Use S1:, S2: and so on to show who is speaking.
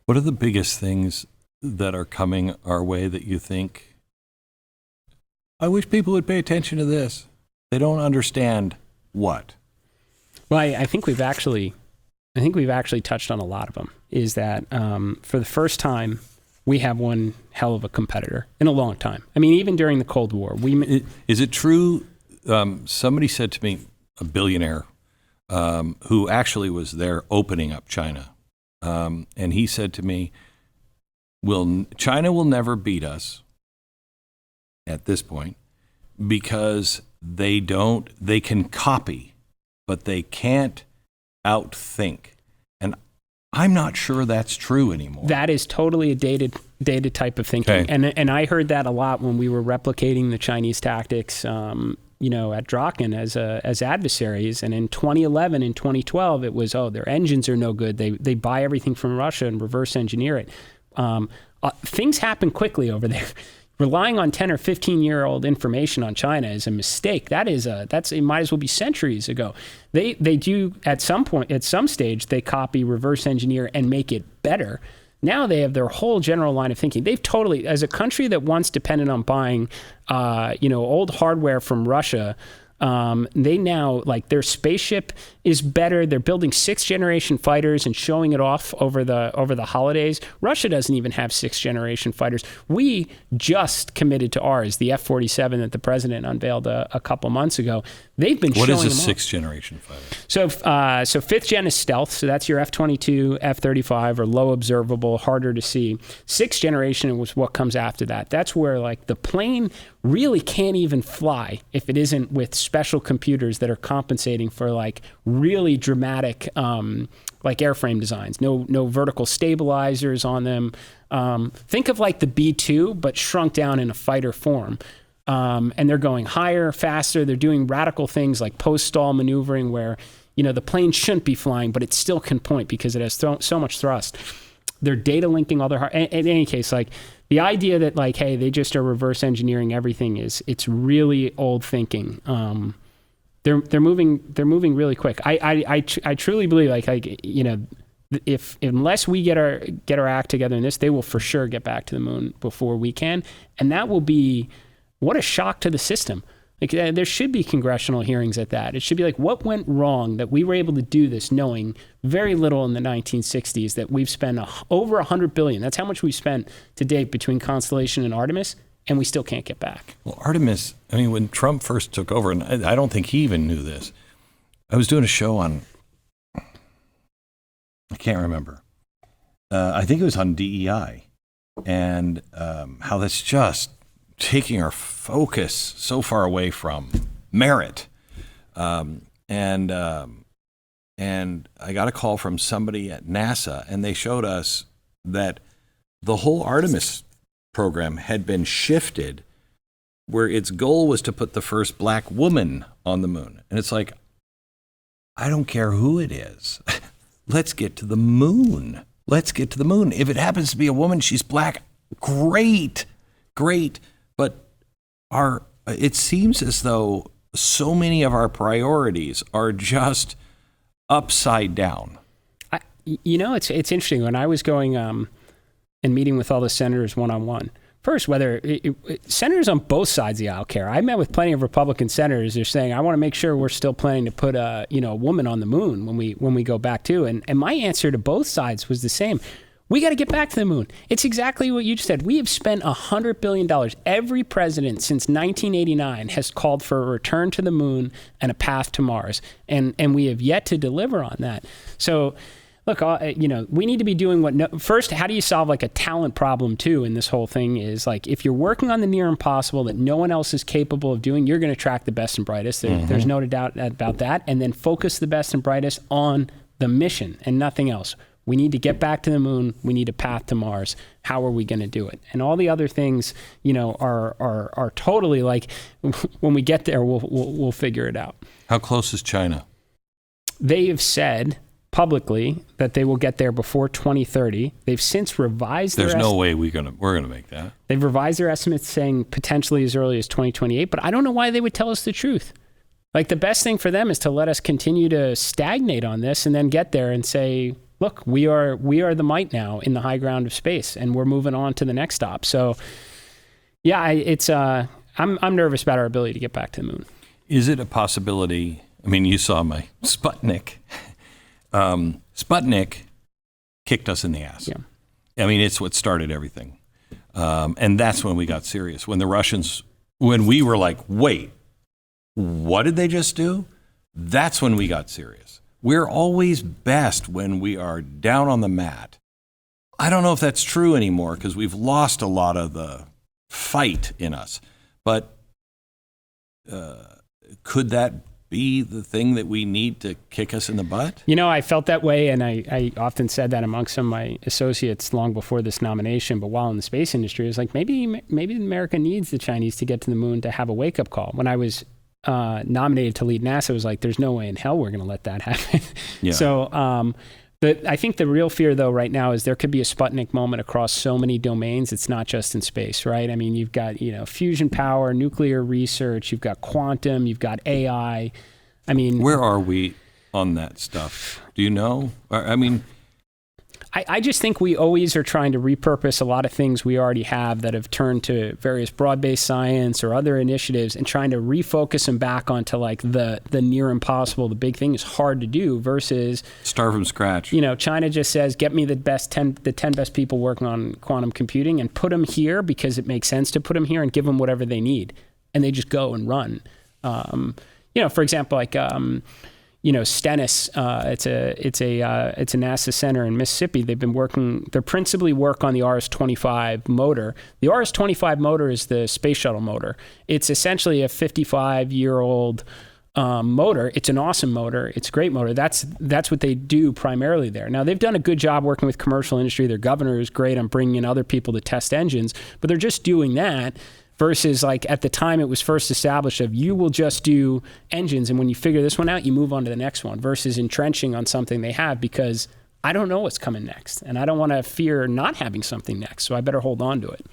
S1: What are the biggest things that are coming our way that you think, I wish people would pay attention to this? They don't understand what?
S2: Well, I think we've actually touched on a lot of them. Is that for the first time, we have one hell of a competitor in a long time. I mean, even during the Cold War,
S1: Is it true? Somebody said to me, a billionaire who actually was there opening up China, and he said to me, China will never beat us at this point because they can copy, but they can't outthink. And I'm not sure that's true anymore.
S2: That is totally a dated type of thinking.
S1: Okay.
S2: And I heard that a lot when we were replicating the Chinese tactics, at Draken as adversaries. And in 2011 and 2012, it was, their engines are no good. They buy everything from Russia and reverse engineer it. Things happen quickly over there. Relying on 10 or 15-year-old information on China is a mistake. It might as well be centuries ago. They do at some stage, they copy, reverse engineer, and make it better. Now they have their whole general line of thinking. They've totally, as a country that once depended on buying, old hardware from Russia, they now, like, their spaceship is better. They're building 6th-generation fighters and showing it off over the holidays. Russia doesn't even have 6th-generation fighters. We just committed to ours, the F-47 that the president unveiled a couple months ago. They've been showing them off.
S1: What is a 6th-generation fighter?
S2: So 5th gen is stealth. So that's your F-22, F-35, or low observable, harder to see. 6th generation was what comes after that. That's where, like, the plane really can't even fly if it isn't with special computers that are compensating for, like, really dramatic, like, airframe designs. No vertical stabilizers on them. Think of like the B-2, but shrunk down in a fighter form. And they're going higher, faster. They're doing radical things like post-stall maneuvering where, the plane shouldn't be flying, but it still can point because it has so much thrust. They're data linking all their in any case, like, the idea that, like, hey, they just are reverse engineering everything it's really old thinking. They're moving really quick. I truly believe, unless we get our act together in this, they will for sure get back to the moon before we can, and that will be what a shock to the system. Like, there should be congressional hearings at that. It should be like, what went wrong that we were able to do this knowing very little in the 1960s, that we've spent over $100 billion. That's how much we've spent to date between Constellation and Artemis, and we still can't get back.
S1: Well, Artemis, I mean, when Trump first took over, and I don't think he even knew this, I was doing a show on, I can't remember. I think it was on DEI, and how that's just taking our focus so far away from merit. And I got a call from somebody at NASA, and they showed us that the whole Artemis program had been shifted where its goal was to put the first black woman on the moon. And it's like, I don't care who it is. Let's get to the moon. Let's get to the moon. If it happens to be a woman, she's black, great. But it seems as though so many of our priorities are just upside down.
S2: It's interesting. When I was going and meeting with all the senators one-on-one, first, whether senators on both sides of the aisle care. I met with plenty of Republican senators. They're saying, I want to make sure we're still planning to put a woman on the moon when we go back to. And my answer to both sides was the same. We got to get back to the moon. It's exactly what you just said. We have spent $100 billion. Every president since 1989 has called for a return to the moon and a path to Mars. And we have yet to deliver on that. So, look, we need to be doing first, how do you solve, like, a talent problem too in this whole thing is, like, if you're working on the near impossible that no one else is capable of doing, you're going to attract the best and brightest. There's no doubt about that. And then focus the best and brightest on the mission and nothing else. We need to get back to the moon. We need a path to Mars. How are we going to do it? And all the other things, are totally like, when we get there, we'll figure it out.
S1: How close is China?
S2: They have said publicly that they will get there before 2030. They've since revised
S1: their no way we're gonna make that.
S2: They've revised their estimates saying potentially as early as 2028, but I don't know why they would tell us the truth. Like, the best thing for them is to let us continue to stagnate on this and then get there and say, look, we are the might now in the high ground of space, and we're moving on to the next stop. So, yeah, I'm nervous about our ability to get back to the moon.
S1: Is it a possibility? I mean, you saw my Sputnik. Sputnik kicked us in the ass.
S2: Yeah.
S1: I mean, it's what started everything. And that's when we got serious. When we were like, wait, what did they just do? That's when we got serious. We're always best when we are down on the mat. I don't know if that's true anymore because we've lost a lot of the fight in us. But could that be the thing that we need to kick us in the butt?
S2: You know, I felt that way, and I often said that amongst some of my associates long before this nomination. But while in the space industry, it was like maybe America needs the Chinese to get to the moon to have a wake-up call. When I was nominated to lead NASA, it was like, there's no way in hell we're going to let that happen.
S1: Yeah.
S2: So, but I think the real fear, though, right now is there could be a Sputnik moment across so many domains. It's not just in space, right? I mean, you've got, fusion power, nuclear research, you've got quantum, you've got AI. I mean,
S1: where are we on that stuff? Do you know? I mean,
S2: I just think we always are trying to repurpose a lot of things we already have that have turned to various broad-based science or other initiatives and trying to refocus them back onto like the near impossible. The big thing is hard to do versus
S1: start from scratch.
S2: China just says, get me the 10 best people working on quantum computing and put them here because it makes sense to put them here and give them whatever they need. And they just go and run. For example, like, Stennis, it's a NASA center in Mississippi. They principally work on the RS-25 motor. The RS-25 motor is the space shuttle motor. It's essentially a 55-year-old motor. It's an awesome motor. It's a great motor. That's what they do primarily there. Now, they've done a good job working with commercial industry. Their governor is great on bringing in other people to test engines, but they're just doing that. Versus like at the time it was first established of you will just do engines, and when you figure this one out, you move on to the next one, versus entrenching on something they have because I don't know what's coming next and I don't want to fear not having something next, so I better hold on to it.